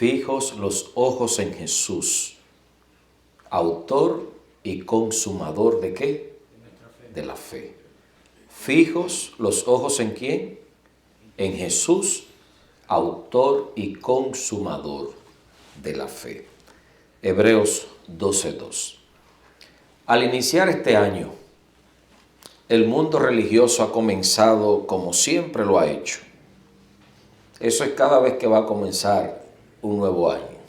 Fijos los ojos en Jesús, autor y consumador ¿de qué? De la fe. Fijos los ojos ¿en quién? En Jesús, autor y consumador de la fe. Hebreos 12:2. Al iniciar este año, el mundo religioso ha comenzado como siempre lo ha hecho. Eso es cada vez que va a comenzar un nuevo año.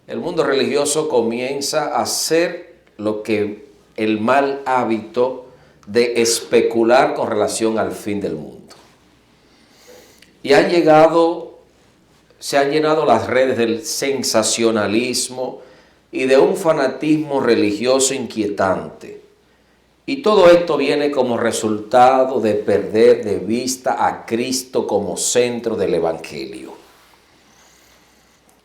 El mundo religioso comienza a hacer lo que el mal hábito de especular con relación al fin del mundo. Y se han llenado las redes del sensacionalismo y de un fanatismo religioso inquietante. Y todo esto viene como resultado de perder de vista a Cristo como centro del Evangelio.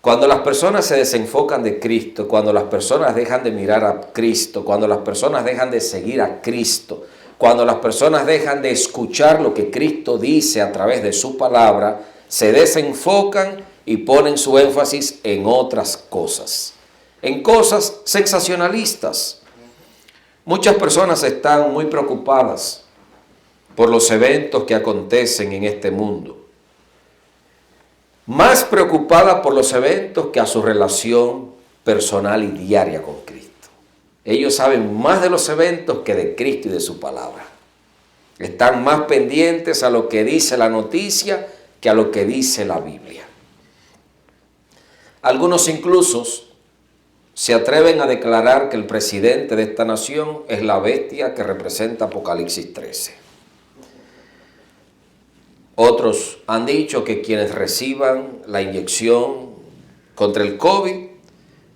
Cuando las personas se desenfocan de Cristo, cuando las personas dejan de mirar a Cristo, cuando las personas dejan de seguir a Cristo, cuando las personas dejan de escuchar lo que Cristo dice a través de su palabra, se desenfocan y ponen su énfasis en otras cosas, en cosas sensacionalistas. Muchas personas están muy preocupadas por los eventos que acontecen en este mundo, más preocupadas por los eventos que a su relación personal y diaria con Cristo. Ellos saben más de los eventos que de Cristo y de su palabra. Están más pendientes a lo que dice la noticia que a lo que dice la Biblia. Algunos incluso se atreven a declarar que el presidente de esta nación es la bestia que representa Apocalipsis 13. Otros han dicho que quienes reciban la inyección contra el COVID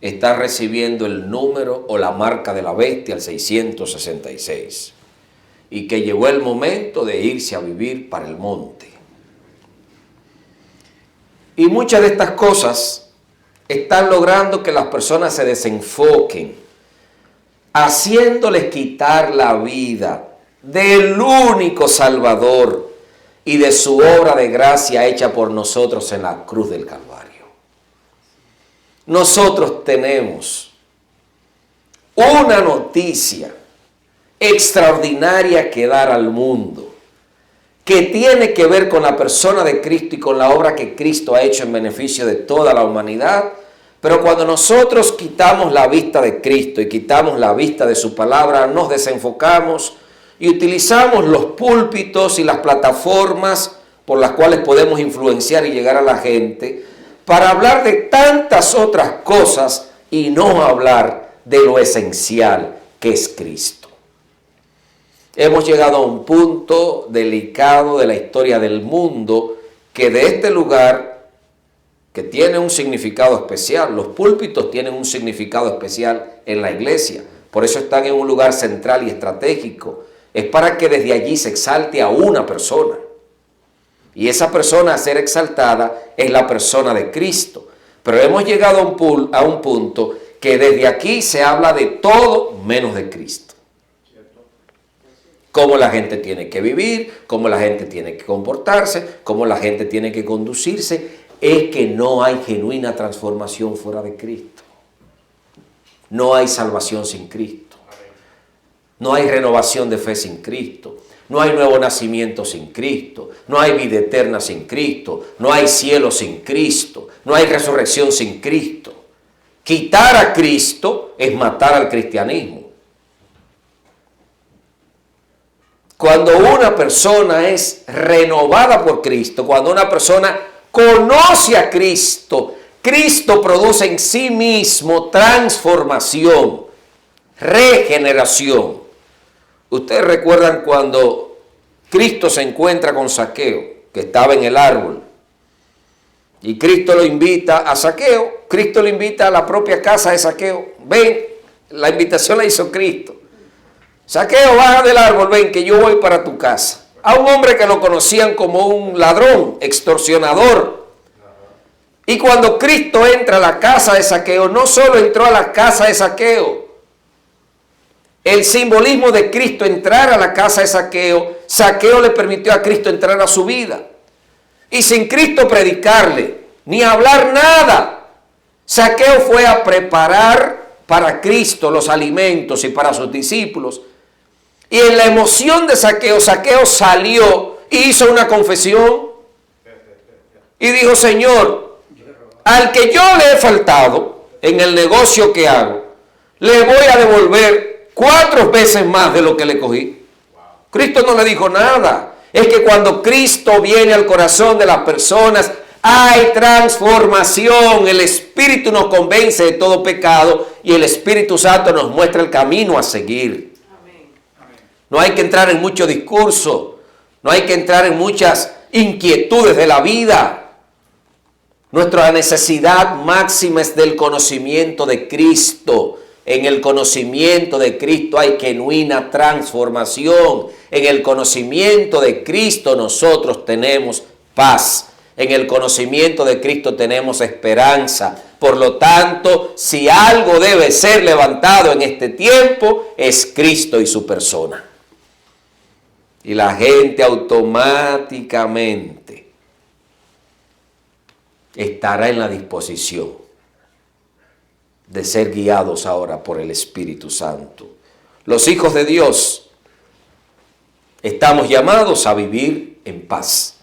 están recibiendo el número o la marca de la bestia, el 666, y que llegó el momento de irse a vivir para el monte. Y muchas de estas cosas están logrando que las personas se desenfoquen, haciéndoles quitar la vida del único Salvador y de su obra de gracia hecha por nosotros en la cruz del Calvario. Nosotros tenemos una noticia extraordinaria que dar al mundo, que tiene que ver con la persona de Cristo y con la obra que Cristo ha hecho en beneficio de toda la humanidad. Pero cuando nosotros quitamos la vista de Cristo y quitamos la vista de su palabra, nos desenfocamos y utilizamos los púlpitos y las plataformas por las cuales podemos influenciar y llegar a la gente para hablar de tantas otras cosas y no hablar de lo esencial que es Cristo. Hemos llegado a un punto delicado de la historia del mundo que de este lugar, que tiene un significado especial, los púlpitos tienen un significado especial en la iglesia, por eso están en un lugar central y estratégico. Es para que desde allí se exalte a una persona. Y esa persona a ser exaltada es la persona de Cristo. Pero hemos llegado a un punto que desde aquí se habla de todo menos de Cristo. Cómo la gente tiene que vivir, cómo la gente tiene que comportarse, cómo la gente tiene que conducirse. Es que no hay genuina transformación fuera de Cristo. No hay salvación sin Cristo. No hay renovación de fe sin Cristo. No hay nuevo nacimiento sin Cristo. No hay vida eterna sin Cristo. No hay cielo sin Cristo. No hay resurrección sin Cristo. Quitar a Cristo es matar al cristianismo. Cuando una persona es renovada por Cristo, cuando una persona conoce a Cristo, Cristo produce en sí mismo transformación, regeneración. Ustedes recuerdan cuando Cristo se encuentra con Zaqueo, que estaba en el árbol, y Cristo lo invita a Zaqueo, Cristo lo invita a la propia casa de Zaqueo. Ven, la invitación la hizo Cristo. Zaqueo, baja del árbol, ven que yo voy para tu casa. A un hombre que lo conocían como un ladrón, extorsionador. Y cuando Cristo entra a la casa de Zaqueo, no solo entró a la casa de Zaqueo, el simbolismo de Cristo entrar a la casa de Zaqueo, Zaqueo le permitió a Cristo entrar a su vida. Y sin Cristo predicarle, ni hablar nada. Zaqueo fue a preparar para Cristo los alimentos y para sus discípulos. Y en la emoción de Zaqueo, Zaqueo salió y hizo una confesión. Y dijo, Señor, al que yo le he faltado en el negocio que hago, le voy a devolver 4 veces más de lo que le cogí. Cristo no le dijo nada. Es que cuando Cristo viene al corazón de las personas, hay transformación. El Espíritu nos convence de todo pecado y el Espíritu Santo nos muestra el camino a seguir. No hay que entrar en mucho discurso, no hay que entrar en muchas inquietudes de la vida. Nuestra necesidad máxima es del conocimiento de Cristo. En el conocimiento de Cristo hay genuina transformación. En el conocimiento de Cristo nosotros tenemos paz. En el conocimiento de Cristo tenemos esperanza. Por lo tanto, si algo debe ser levantado en este tiempo, es Cristo y su persona. Y la gente automáticamente estará en la disposición de ser guiados ahora por el Espíritu Santo. Los hijos de Dios estamos llamados a vivir en paz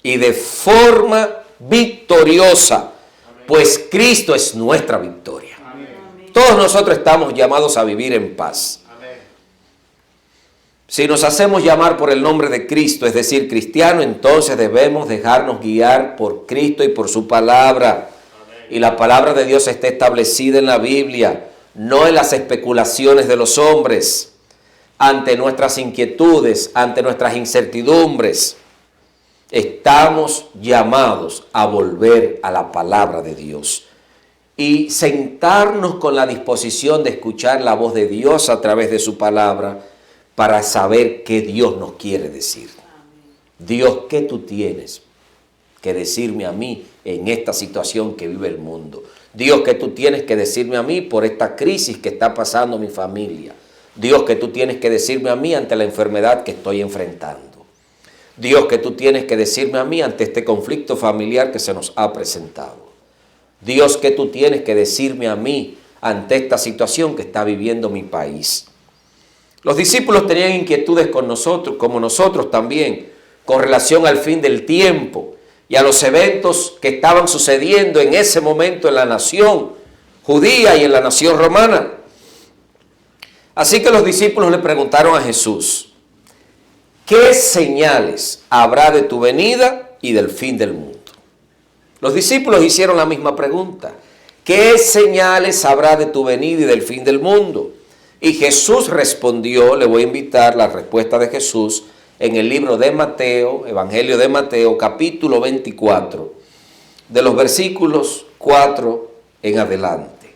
y de forma victoriosa, pues Cristo es nuestra victoria. Todos nosotros estamos llamados a vivir en paz. Si nos hacemos llamar por el nombre de Cristo, es decir, cristiano, entonces debemos dejarnos guiar por Cristo y por su palabra. Y la palabra de Dios está establecida en la Biblia, no en las especulaciones de los hombres. Ante nuestras inquietudes, ante nuestras incertidumbres, estamos llamados a volver a la palabra de Dios y sentarnos con la disposición de escuchar la voz de Dios a través de su palabra para saber qué Dios nos quiere decir. Dios, ¿qué tú tienes que decirme a mí en esta situación que vive el mundo? Dios, ¿qué tú tienes que decirme a mí por esta crisis que está pasando mi familia? Dios, ¿qué tú tienes que decirme a mí ante la enfermedad que estoy enfrentando? Dios, ¿qué tú tienes que decirme a mí ante este conflicto familiar que se nos ha presentado? Dios, ¿qué tú tienes que decirme a mí ante esta situación que está viviendo mi país? Los discípulos tenían inquietudes con nosotros, como nosotros también, con relación al fin del tiempo y a los eventos que estaban sucediendo en ese momento en la nación judía y en la nación romana. Así que los discípulos le preguntaron a Jesús, ¿qué señales habrá de tu venida y del fin del mundo? Los discípulos hicieron la misma pregunta. ¿Qué señales habrá de tu venida y del fin del mundo? Y Jesús respondió, le voy a invitar la respuesta de Jesús en el libro de Mateo, Evangelio de Mateo, capítulo 24, de los versículos 4 en adelante.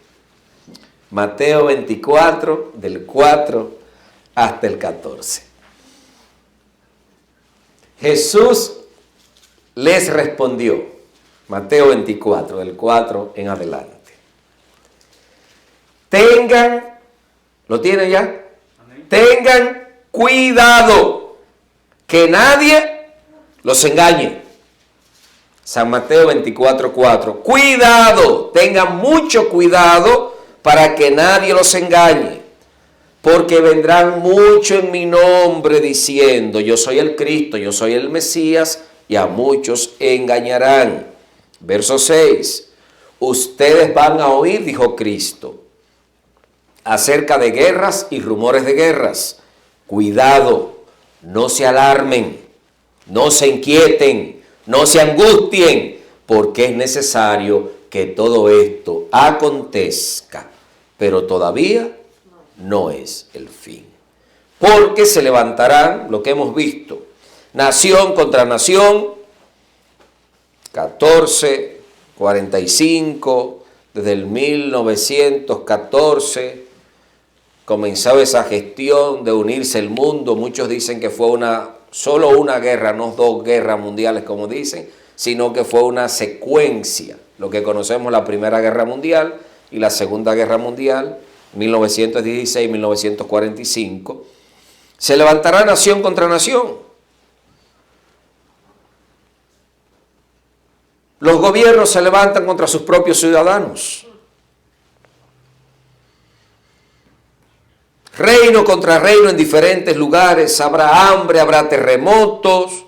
Mateo 24, del 4 hasta el 14. Jesús les respondió, Mateo 24, del 4 en adelante. ¿Lo tienen ya? Amén. Tengan cuidado que nadie los engañe. San Mateo 24, 4. Cuidado, tengan mucho cuidado para que nadie los engañe. Porque vendrán mucho en mi nombre diciendo, yo soy el Cristo, yo soy el Mesías, y a muchos engañarán. Verso 6. Ustedes van a oír, dijo Cristo, acerca de guerras y rumores de guerras. Cuidado, no se alarmen, no se inquieten, no se angustien, porque es necesario que todo esto acontezca, pero todavía no es el fin. Porque se levantarán, lo que hemos visto, nación contra nación, 14:45, desde el 1914, comenzó esa gestión de unirse el mundo. Muchos dicen que fue solo una guerra, no 2 guerras mundiales como dicen, sino que fue una secuencia, lo que conocemos la Primera Guerra Mundial y la Segunda Guerra Mundial, 1916-1945. Se levantará nación contra nación. Los gobiernos se levantan contra sus propios ciudadanos. Reino contra reino en diferentes lugares. Habrá hambre, habrá terremotos.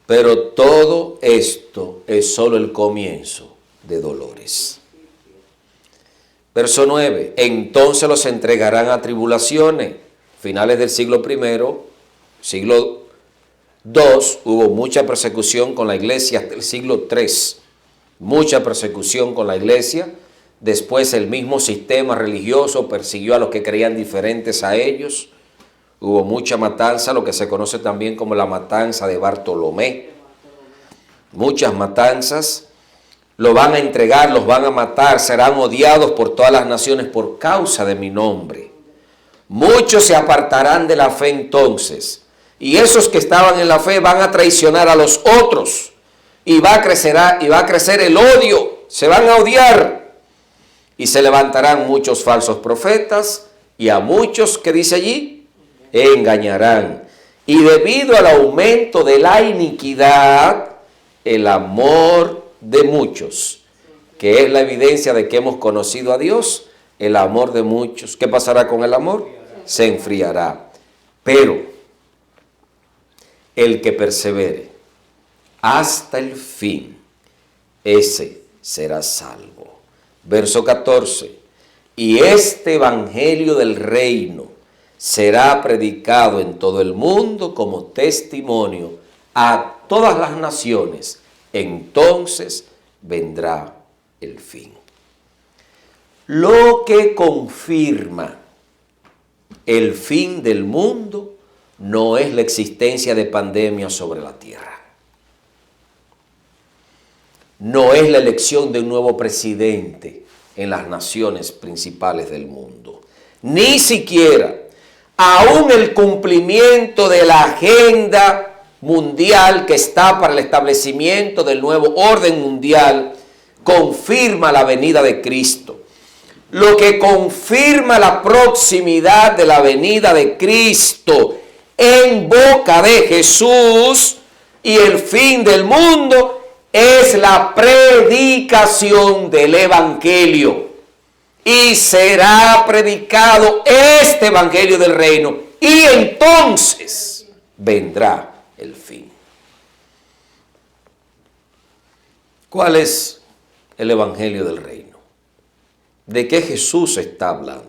Pero todo esto es solo el comienzo de dolores. Verso 9. Entonces los entregarán a tribulaciones. Finales del siglo I, siglo II, hubo mucha persecución con la iglesia hasta el siglo III. Mucha persecución con la iglesia. Después el mismo sistema religioso persiguió a los que creían diferentes a ellos. Hubo mucha matanza, lo que se conoce también como la matanza de Bartolomé. Muchas matanzas. Lo van a entregar, los van a matar, serán odiados por todas las naciones por causa de mi nombre. Muchos se apartarán de la fe entonces. Y esos que estaban en la fe van a traicionar a los otros. Y va a crecer el odio. Se van a odiar. Y se levantarán muchos falsos profetas. Y a muchos, ¿qué dice allí? Engañarán. Y debido al aumento de la iniquidad, el amor de muchos, que es la evidencia de que hemos conocido a Dios, el amor de muchos. ¿Qué pasará con el amor? Se enfriará. Pero el que persevere hasta el fin, ese será salvo. Verso 14. Y este evangelio del reino será predicado en todo el mundo como testimonio a todas las naciones. Entonces vendrá el fin. Lo que confirma el fin del mundo no es la existencia de pandemias sobre la tierra. No es la elección de un nuevo presidente en las naciones principales del mundo. Ni siquiera aún el cumplimiento de la agenda mundial que está para el establecimiento del nuevo orden mundial confirma la venida de Cristo. Lo que confirma la proximidad de la venida de Cristo en boca de Jesús y el fin del mundo es la predicación del evangelio. Y será predicado este evangelio del reino y entonces vendrá el fin. ¿Cuál es el evangelio del reino? ¿De qué Jesús está hablando?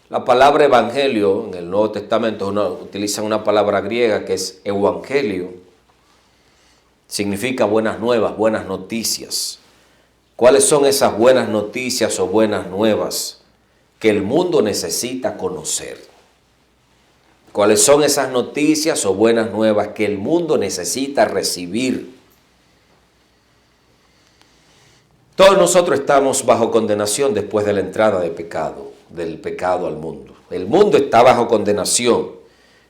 La palabra evangelio en el Nuevo Testamento utilizan una palabra griega que es evangelio. Significa buenas nuevas, buenas noticias. ¿Cuáles son esas buenas noticias o buenas nuevas que el mundo necesita conocer? ¿Cuáles son esas noticias o buenas nuevas que el mundo necesita recibir? Todos nosotros estamos bajo condenación después de la entrada del pecado al mundo. El mundo está bajo condenación.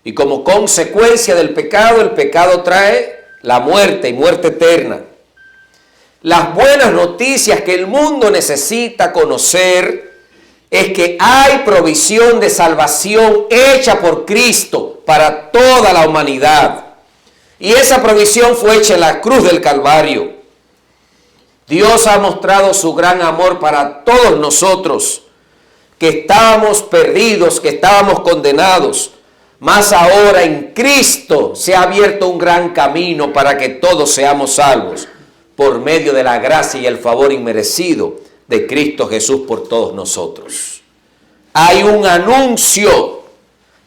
Y como consecuencia del pecado, el pecado trae la muerte y muerte eterna. Las buenas noticias que el mundo necesita conocer es que hay provisión de salvación hecha por Cristo para toda la humanidad. Y esa provisión fue hecha en la cruz del Calvario. Dios ha mostrado su gran amor para todos nosotros, que estábamos perdidos, que estábamos condenados. Mas ahora en Cristo se ha abierto un gran camino para que todos seamos salvos, por medio de la gracia y el favor inmerecido de Cristo Jesús por todos nosotros. Hay un anuncio.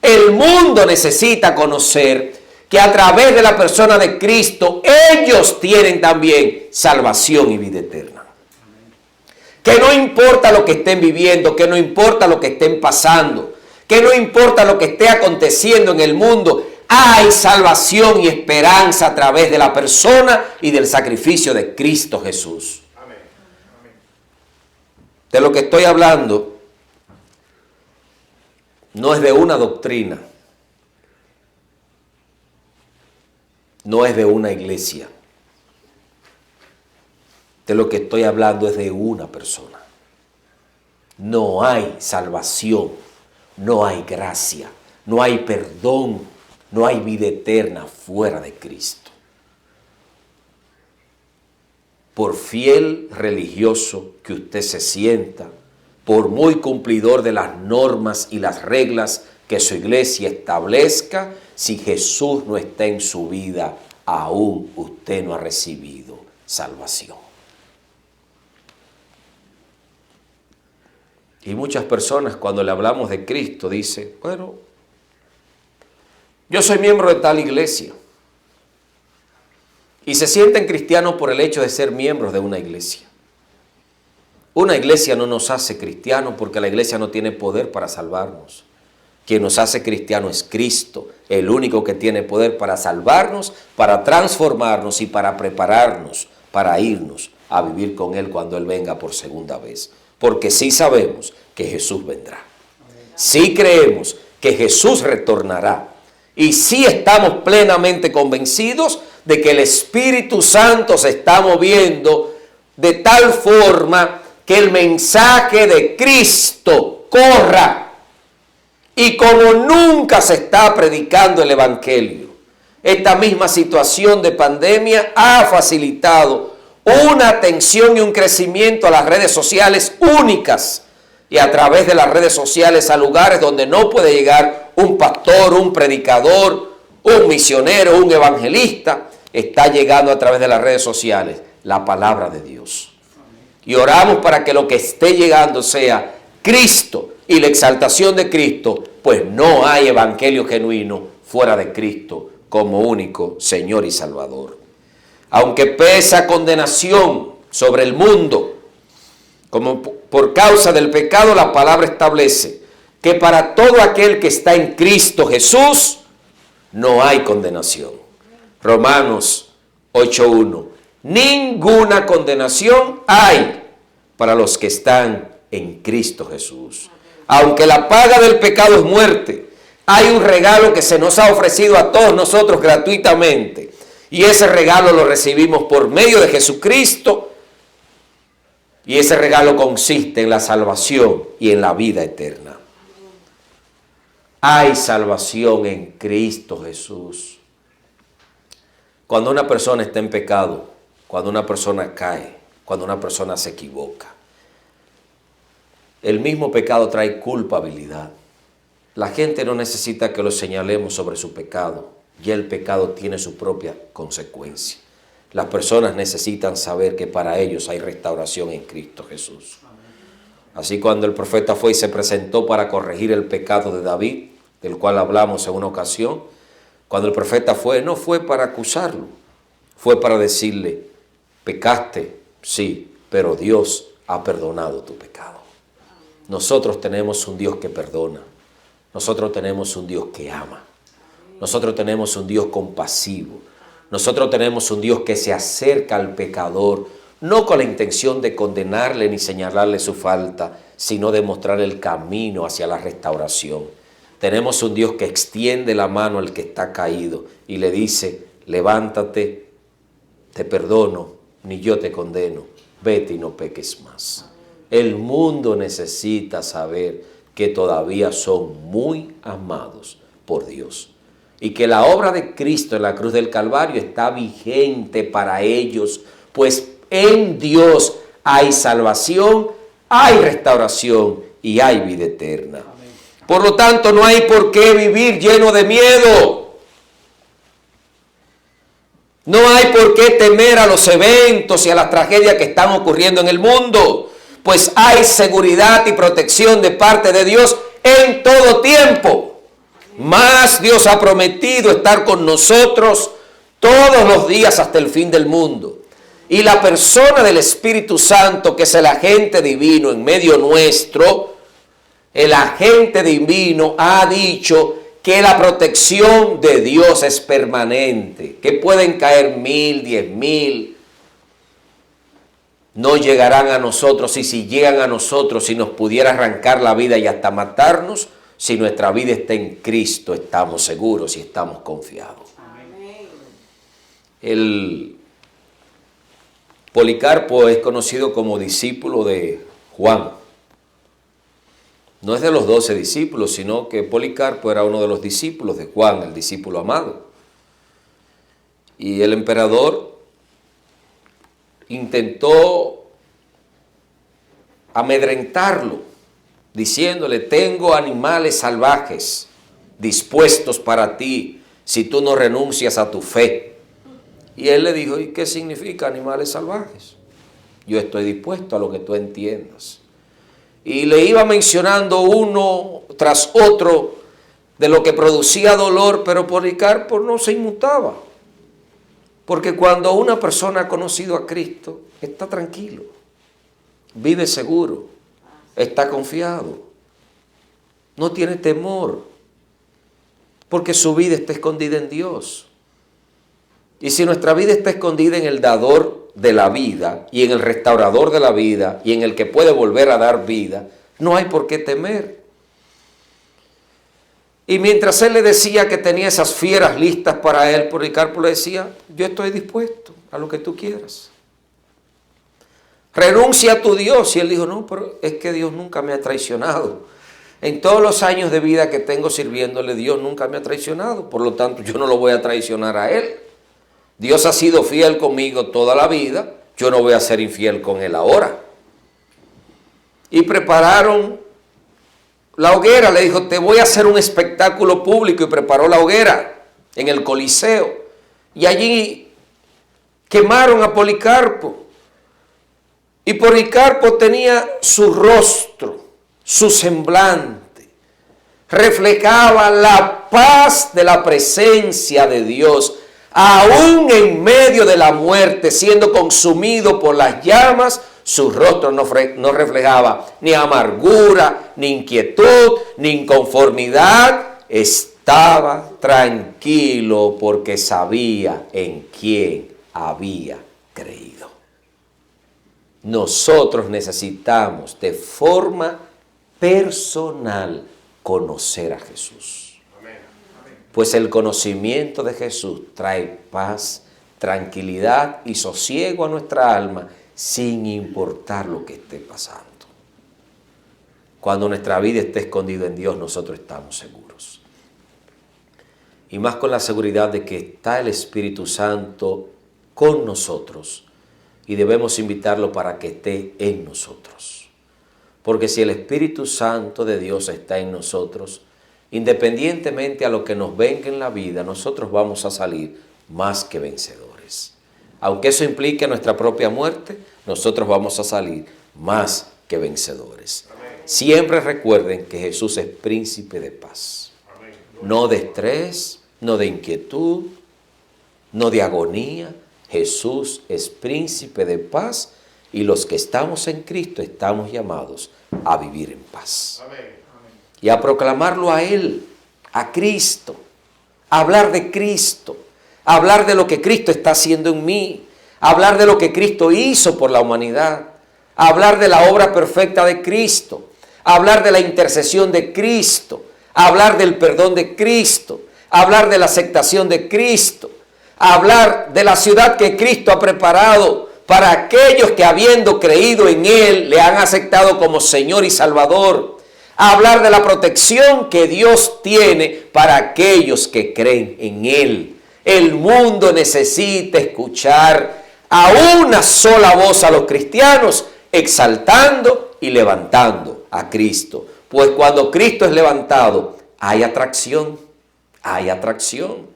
El mundo necesita conocer que a través de la persona de Cristo, ellos tienen también salvación y vida eterna. Que no importa lo que estén viviendo, que no importa lo que estén pasando, que no importa lo que esté aconteciendo en el mundo, hay salvación y esperanza a través de la persona y del sacrificio de Cristo Jesús. Amén. De lo que estoy hablando no es de una doctrina, no es de una iglesia. De lo que estoy hablando es de una persona. No hay salvación, no hay gracia, no hay perdón, no hay vida eterna fuera de Cristo. por fiel religioso que usted se sienta, por muy cumplidor de las normas y las reglas que su iglesia establezca, si Jesús no está en su vida, aún usted no ha recibido salvación. Y muchas personas cuando le hablamos de Cristo dicen, bueno, yo soy miembro de tal iglesia. Y se sienten cristianos por el hecho de ser miembros de una iglesia. Una iglesia no nos hace cristianos porque la iglesia no tiene poder para salvarnos. Quien nos hace cristianos es Cristo, el único que tiene poder para salvarnos, para transformarnos y para prepararnos para irnos a vivir con Él cuando Él venga por segunda vez. Porque sí sabemos que Jesús vendrá. Sí creemos que Jesús retornará. Y sí estamos plenamente convencidos de que el Espíritu Santo se está moviendo de tal forma que el mensaje de Cristo corra. Y como nunca se está predicando el Evangelio, esta misma situación de pandemia ha facilitado una atención y un crecimiento a las redes sociales únicas y a través de las redes sociales a lugares donde no puede llegar un pastor, un predicador, un misionero, un evangelista. Está llegando a través de las redes sociales la palabra de Dios. Y oramos para que lo que esté llegando sea Cristo y la exaltación de Cristo, pues no hay evangelio genuino fuera de Cristo como único Señor y Salvador. Aunque pesa condenación sobre el mundo, como por causa del pecado, la palabra establece que para todo aquel que está en Cristo Jesús, no hay condenación. Romanos 8:1. Ninguna condenación hay para los que están en Cristo Jesús. Aunque la paga del pecado es muerte, hay un regalo que se nos ha ofrecido a todos nosotros gratuitamente. Y ese regalo lo recibimos por medio de Jesucristo. Y ese regalo consiste en la salvación y en la vida eterna. Hay salvación en Cristo Jesús. Cuando una persona está en pecado, cuando una persona cae, cuando una persona se equivoca, el mismo pecado trae culpabilidad. La gente no necesita que lo señalemos sobre su pecado. Ya el pecado tiene su propia consecuencia. Las personas necesitan saber que para ellos hay restauración en Cristo Jesús. Así cuando el profeta fue y se presentó para corregir el pecado de David, del cual hablamos en una ocasión, cuando el profeta fue, no fue para acusarlo, fue para decirle, pecaste, sí, pero Dios ha perdonado tu pecado. Nosotros tenemos un Dios que perdona, nosotros tenemos un Dios que ama, nosotros tenemos un Dios compasivo, nosotros tenemos un Dios que se acerca al pecador, no con la intención de condenarle ni señalarle su falta, sino de mostrarle el camino hacia la restauración. Tenemos un Dios que extiende la mano al que está caído y le dice, levántate, te perdono, ni yo te condeno, vete y no peques más. El mundo necesita saber que todavía son muy amados por Dios y que la obra de Cristo en la cruz del Calvario está vigente para ellos, pues en Dios hay salvación, hay restauración y hay vida eterna. Por lo tanto, no hay por qué vivir lleno de miedo. No hay por qué temer a los eventos y a las tragedias que están ocurriendo en el mundo, pues hay seguridad y protección de parte de Dios en todo tiempo. Más Dios ha prometido estar con nosotros todos los días hasta el fin del mundo. Y la persona del Espíritu Santo, que es el agente divino en medio nuestro, el agente divino ha dicho que la protección de Dios es permanente, que pueden caer 1000, 10,000, no llegarán a nosotros, y si llegan a nosotros, si nos pudiera arrancar la vida y hasta matarnos, si nuestra vida está en Cristo, estamos seguros y estamos confiados. Amén. El Policarpo es conocido como discípulo de Juan. No es de los 12 discípulos, sino que Policarpo era uno de los discípulos de Juan, el discípulo amado. Y el emperador intentó amedrentarlo, diciéndole, tengo animales salvajes dispuestos para ti si tú no renuncias a tu fe. Y él le dijo, ¿y qué significa animales salvajes? Yo estoy dispuesto a lo que tú entiendas. Y le iba mencionando uno tras otro de lo que producía dolor, pero Policarpo no se inmutaba. Porque cuando una persona ha conocido a Cristo, está tranquilo, vive seguro, está confiado, no tiene temor, porque su vida está escondida en Dios. Y si nuestra vida está escondida en el dador de la vida, y en el restaurador de la vida, y en el que puede volver a dar vida, no hay por qué temer. Y mientras él le decía que tenía esas fieras listas para él, Policarpo le decía, yo estoy dispuesto a lo que tú quieras. Renuncia a tu Dios. Y él dijo, no, pero es que Dios nunca me ha traicionado. En todos los años de vida que tengo sirviéndole, Dios nunca me ha traicionado. Por lo tanto, yo no lo voy a traicionar a él. Dios ha sido fiel conmigo toda la vida. Yo no voy a ser infiel con él ahora. Y prepararon la hoguera. Le dijo, te voy a hacer un espectáculo público. Y preparó la hoguera en el Coliseo. Y allí quemaron a Policarpo. Y Policarpo tenía su rostro, su semblante, reflejaba la paz de la presencia de Dios, aún en medio de la muerte, siendo consumido por las llamas, su rostro no reflejaba ni amargura, ni inquietud, ni inconformidad, estaba tranquilo porque sabía en quién había creído. Nosotros necesitamos de forma personal conocer a Jesús. Pues el conocimiento de Jesús trae paz, tranquilidad y sosiego a nuestra alma sin importar lo que esté pasando. Cuando nuestra vida esté escondida en Dios, nosotros estamos seguros. Y más con la seguridad de que está el Espíritu Santo con nosotros. Y debemos invitarlo para que esté en nosotros. Porque si el Espíritu Santo de Dios está en nosotros, independientemente a lo que nos venga en la vida, nosotros vamos a salir más que vencedores. Aunque eso implique nuestra propia muerte, nosotros vamos a salir más que vencedores. Siempre recuerden que Jesús es príncipe de paz. No de estrés, no de inquietud, no de agonía. Jesús es príncipe de paz y los que estamos en Cristo estamos llamados a vivir en paz. Y a proclamarlo a Él, a Cristo, a hablar de Cristo, a hablar de lo que Cristo está haciendo en mí, a hablar de lo que Cristo hizo por la humanidad, a hablar de la obra perfecta de Cristo, a hablar de la intercesión de Cristo, a hablar del perdón de Cristo, a hablar de la aceptación de Cristo, a hablar de la ciudad que Cristo ha preparado para aquellos que habiendo creído en Él le han aceptado como Señor y Salvador, a hablar de la protección que Dios tiene para aquellos que creen en Él. El mundo necesita escuchar a una sola voz a los cristianos exaltando y levantando a Cristo. Pues cuando Cristo es levantado, hay atracción, hay atracción.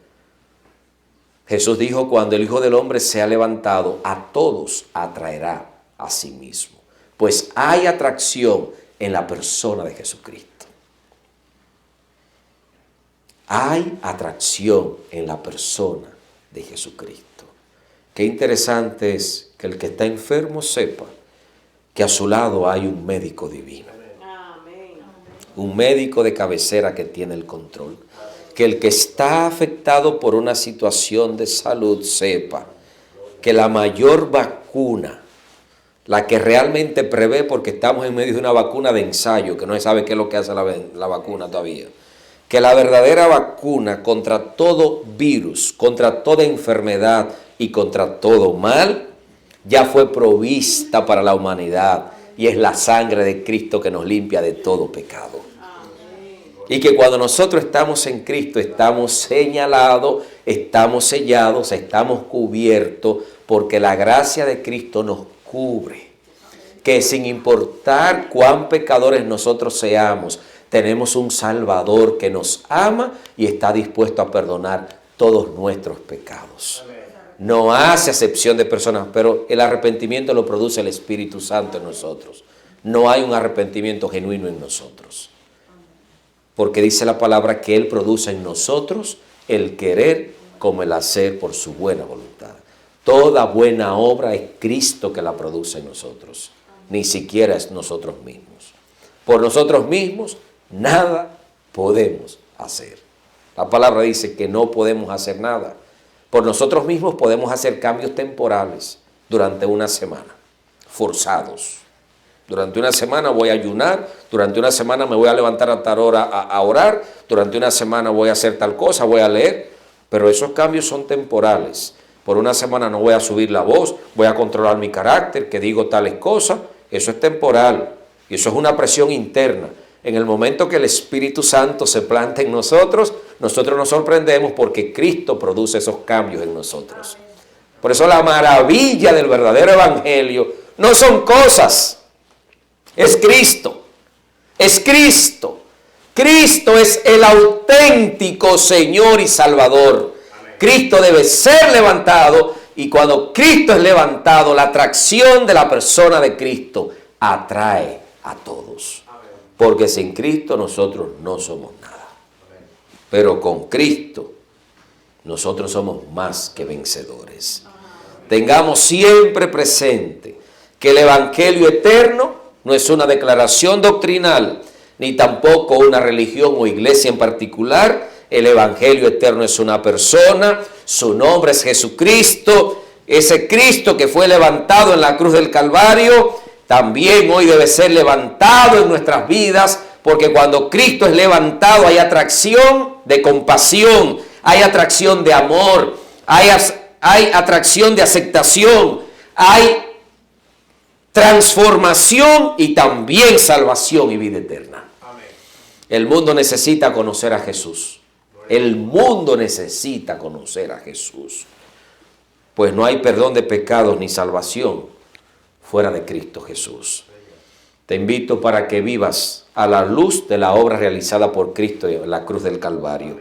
Jesús dijo, cuando el Hijo del Hombre sea levantado, a todos atraerá a sí mismo. Pues hay atracción en la persona de Jesucristo. Hay atracción en la persona de Jesucristo. Qué interesante es que el que está enfermo sepa que a su lado hay un médico divino. Un médico de cabecera que tiene el control. Que el que está afectado por una situación de salud sepa que la mayor vacuna, la que realmente prevé, porque estamos en medio de una vacuna de ensayo, que no se sabe qué es lo que hace la vacuna todavía, que la verdadera vacuna contra todo virus, contra toda enfermedad y contra todo mal, ya fue provista para la humanidad, y es la sangre de Cristo que nos limpia de todo pecado. Y que cuando nosotros estamos en Cristo, estamos señalados, estamos sellados, estamos cubiertos porque la gracia de Cristo nos cubre. Que sin importar cuán pecadores nosotros seamos, tenemos un Salvador que nos ama y está dispuesto a perdonar todos nuestros pecados. No hace acepción de personas, pero el arrepentimiento lo produce el Espíritu Santo en nosotros. No hay un arrepentimiento genuino en nosotros. Porque dice la palabra que Él produce en nosotros el querer como el hacer por su buena voluntad. Toda buena obra es Cristo que la produce en nosotros. Ni siquiera es nosotros mismos. Por nosotros mismos nada podemos hacer. La palabra dice que no podemos hacer nada. Por nosotros mismos podemos hacer cambios temporales durante una semana, forzados. Durante una semana voy a ayunar, durante una semana me voy a levantar a tal hora a orar, durante una semana voy a hacer tal cosa, voy a leer, pero esos cambios son temporales. Por una semana no voy a subir la voz, voy a controlar mi carácter, que digo tales cosas, eso es temporal y eso es una presión interna. En el momento que el Espíritu Santo se planta en nosotros, nosotros nos sorprendemos porque Cristo produce esos cambios en nosotros. Por eso la maravilla del verdadero evangelio no son cosas, es Cristo. Es Cristo. Cristo es el auténtico Señor y Salvador. Cristo debe ser levantado y cuando Cristo es levantado, la atracción de la persona de Cristo atrae a todos. Porque sin Cristo nosotros no somos nada. Pero con Cristo nosotros somos más que vencedores. Tengamos siempre presente que el Evangelio eterno no es una declaración doctrinal, ni tampoco una religión o iglesia en particular. El Evangelio eterno es una persona, su nombre es Jesucristo, ese Cristo que fue levantado en la cruz del Calvario, también hoy debe ser levantado en nuestras vidas, porque cuando Cristo es levantado hay atracción de compasión, hay atracción de amor, hay atracción de aceptación, hay transformación y también salvación y vida eterna. Amén. El mundo necesita conocer a Jesús. El mundo necesita conocer a Jesús. Pues no hay perdón de pecados ni salvación fuera de Cristo Jesús. Te invito para que vivas a la luz de la obra realizada por Cristo en la cruz del Calvario.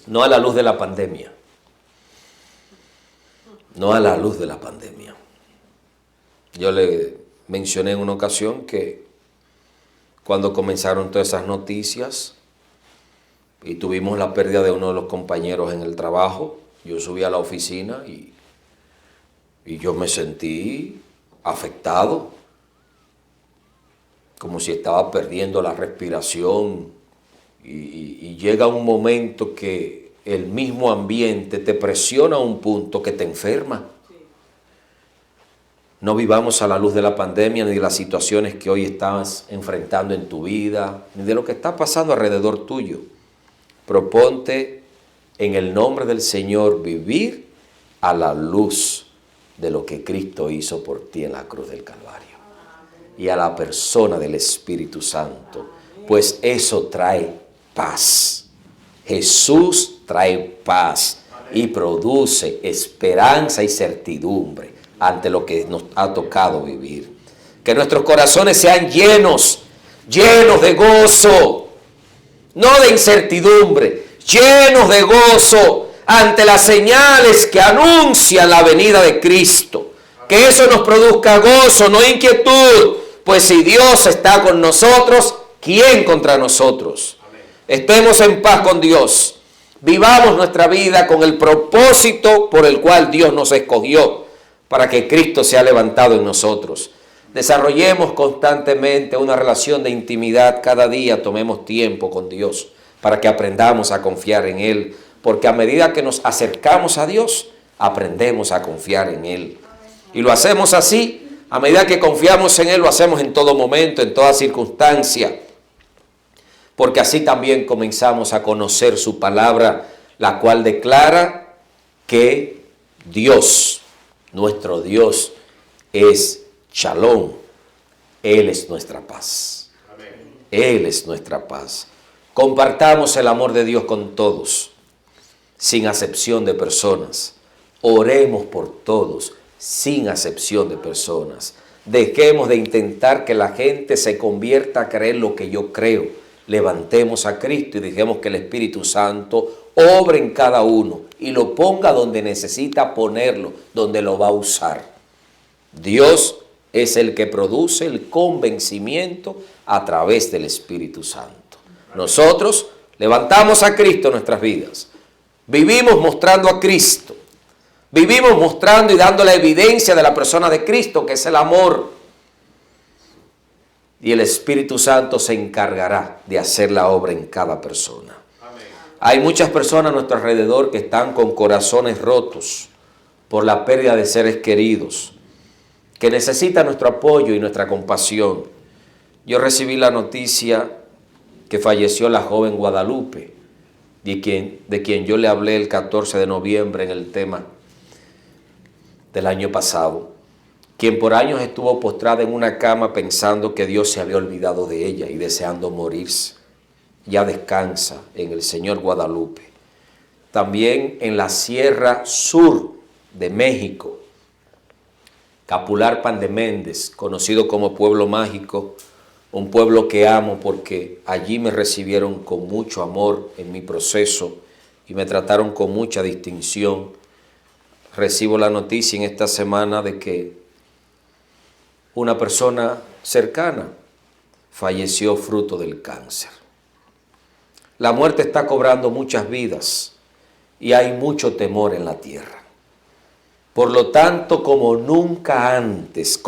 No a la luz de la pandemia. No a la luz de la pandemia. Yo le mencioné en una ocasión que cuando comenzaron todas esas noticias y tuvimos la pérdida de uno de los compañeros en el trabajo, yo subí a la oficina y yo me sentí afectado, como si estaba perdiendo la respiración y llega un momento que el mismo ambiente te presiona a un punto que te enferma. No vivamos a la luz de la pandemia, ni de las situaciones que hoy estás enfrentando en tu vida, ni de lo que está pasando alrededor tuyo. Proponte en el nombre del Señor vivir a la luz de lo que Cristo hizo por ti en la cruz del Calvario. Y a la persona del Espíritu Santo, pues eso trae paz. Jesús trae paz y produce esperanza y certidumbre ante lo que nos ha tocado vivir. Que nuestros corazones sean llenos de gozo, no de incertidumbre, llenos de gozo ante las señales que anuncian la venida de Cristo. Que eso nos produzca gozo, no inquietud, pues si Dios está con nosotros, ¿quién contra nosotros? Amén. Estemos en paz con Dios. Vivamos nuestra vida con el propósito por el cual Dios nos escogió, para que Cristo sea levantado en nosotros. Desarrollemos constantemente una relación de intimidad. Cada día tomemos tiempo con Dios para que aprendamos a confiar en Él. Porque a medida que nos acercamos a Dios, aprendemos a confiar en Él. Y lo hacemos así, a medida que confiamos en Él, lo hacemos en todo momento, en toda circunstancia. Porque así también comenzamos a conocer su palabra, la cual declara que Dios, nuestro Dios, es Shalom. Él es nuestra paz. Él es nuestra paz. Compartamos el amor de Dios con todos, sin acepción de personas. Oremos por todos, sin acepción de personas. Dejemos de intentar que la gente se convierta a creer lo que yo creo. Levantemos a Cristo y dejemos que el Espíritu Santo obre en cada uno y lo ponga donde necesita ponerlo, donde lo va a usar. Dios es el que produce el convencimiento a través del Espíritu Santo. Nosotros levantamos a Cristo en nuestras vidas. Vivimos mostrando a Cristo. Vivimos mostrando y dando la evidencia de la persona de Cristo, que es el amor. Y el Espíritu Santo se encargará de hacer la obra en cada persona. Amén. Hay muchas personas a nuestro alrededor que están con corazones rotos por la pérdida de seres queridos, que necesitan nuestro apoyo y nuestra compasión. Yo recibí la noticia que falleció la joven Guadalupe, de quien yo le hablé el 14 de noviembre en el tema del año pasado, quien por años estuvo postrada en una cama pensando que Dios se había olvidado de ella y deseando morirse. Ya descansa en el Señor Guadalupe. También en la Sierra Sur de México, Capular Pan de Méndez, conocido como Pueblo Mágico, un pueblo que amo porque allí me recibieron con mucho amor en mi proceso y me trataron con mucha distinción. Recibo la noticia en esta semana de que una persona cercana falleció fruto del cáncer. La muerte está cobrando muchas vidas y hay mucho temor en la tierra. Por lo tanto, como nunca antes,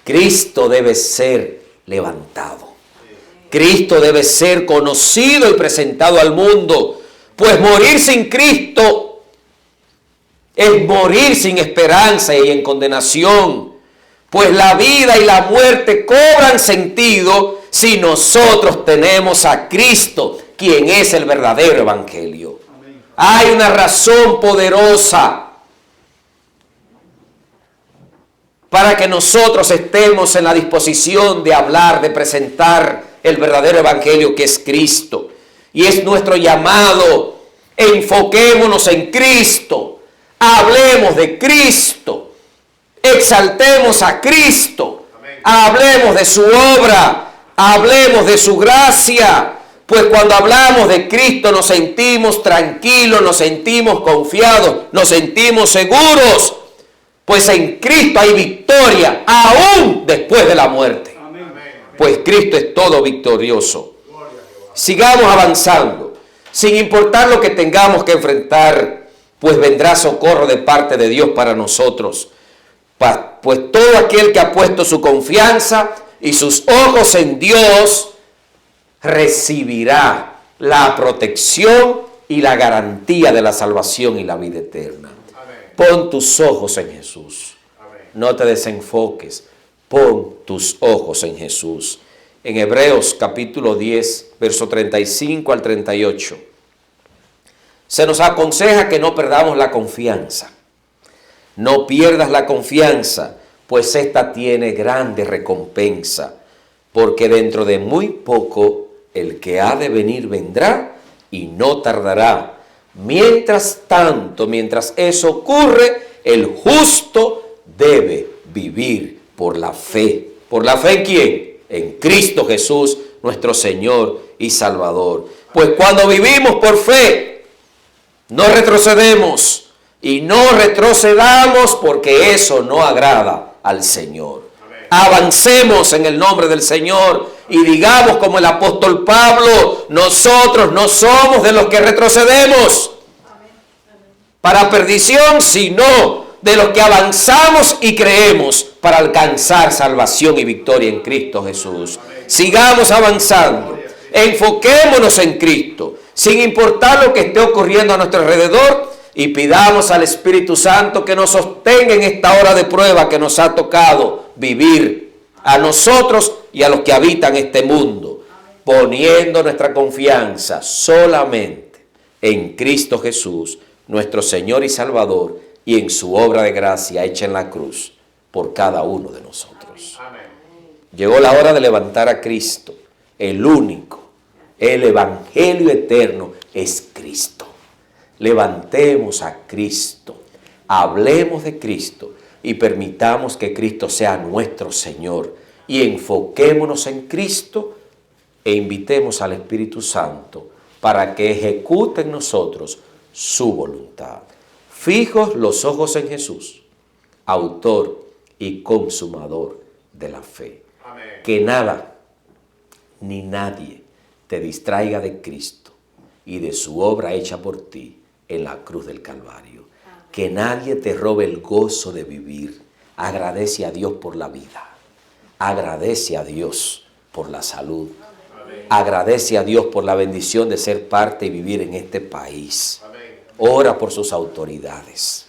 Cristo debe ser levantado. Cristo debe ser conocido y presentado al mundo, pues morir sin Cristo es morir sin esperanza y en condenación, pues la vida y la muerte cobran sentido si nosotros tenemos a Cristo, quien es el verdadero evangelio. Amén. Hay una razón poderosa para que nosotros estemos en la disposición de hablar, de presentar el verdadero evangelio que es Cristo. Y es nuestro llamado: enfoquémonos en Cristo, hablemos de Cristo, exaltemos a Cristo, hablemos de su obra, hablemos de su gracia, pues cuando hablamos de Cristo nos sentimos tranquilos, nos sentimos confiados, nos sentimos seguros, pues en Cristo hay victoria aún después de la muerte, pues Cristo es todo victorioso. Sigamos avanzando, sin importar lo que tengamos que enfrentar, pues vendrá socorro de parte de Dios para nosotros. Pues todo aquel que ha puesto su confianza y sus ojos en Dios, recibirá la protección y la garantía de la salvación y la vida eterna. Amén. Pon tus ojos en Jesús. Amén. No te desenfoques. Pon tus ojos en Jesús. En Hebreos capítulo 10, verso 35 al 38, se nos aconseja que no perdamos la confianza. No pierdas la confianza, pues esta tiene grande recompensa, porque dentro de muy poco el que ha de venir vendrá y no tardará. Mientras tanto, mientras eso ocurre, el justo debe vivir por la fe. ¿Por la fe en quién? En Cristo Jesús, nuestro Señor y Salvador. Pues cuando vivimos por fe, no retrocedemos y no retrocedamos, porque eso no agrada al Señor. Amén. Avancemos en el nombre del Señor y digamos como el apóstol Pablo: nosotros no somos de los que retrocedemos para perdición, sino de los que avanzamos y creemos para alcanzar salvación y victoria en Cristo Jesús. Sigamos avanzando, enfoquémonos en Cristo, sin importar lo que esté ocurriendo a nuestro alrededor, y pidamos al Espíritu Santo que nos sostenga en esta hora de prueba que nos ha tocado vivir, a nosotros y a los que habitan este mundo, poniendo nuestra confianza solamente en Cristo Jesús, nuestro Señor y Salvador, y en su obra de gracia hecha en la cruz por cada uno de nosotros. Amén. Llegó la hora de levantar a Cristo, el único, el evangelio eterno es Cristo. Levantemos a Cristo, hablemos de Cristo y permitamos que Cristo sea nuestro Señor. Y enfoquémonos en Cristo e invitemos al Espíritu Santo para que ejecute en nosotros su voluntad. Fijos los ojos en Jesús, autor y consumador de la fe. Amén. Que nada ni nadie te distraiga de Cristo y de su obra hecha por ti en la cruz del Calvario. Amén. Que nadie te robe el gozo de vivir. Agradece a Dios por la vida. Agradece a Dios por la salud. Amén. Agradece a Dios por la bendición de ser parte y vivir en este país. Amén. Ora por sus autoridades.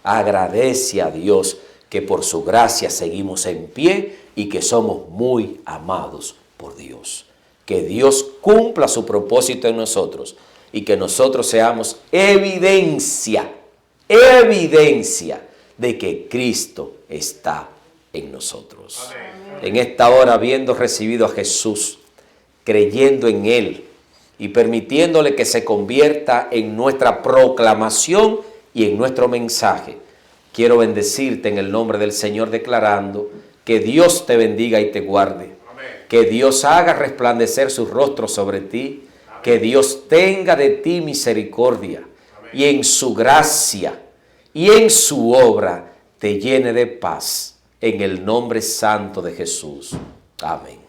Agradece a Dios que por su gracia seguimos en pie y que somos muy amados por Dios. Que Dios cumpla su propósito en nosotros y que nosotros seamos evidencia de que Cristo está en nosotros. Amén. En esta hora, habiendo recibido a Jesús, creyendo en Él y permitiéndole que se convierta en nuestra proclamación y en nuestro mensaje, quiero bendecirte en el nombre del Señor, declarando que Dios te bendiga y te guarde. Amén. Que Dios haga resplandecer su rostro sobre ti. Amén. Que Dios tenga de ti misericordia. Amén. Y en su gracia y en su obra te llene de paz. En el nombre santo de Jesús. Amén.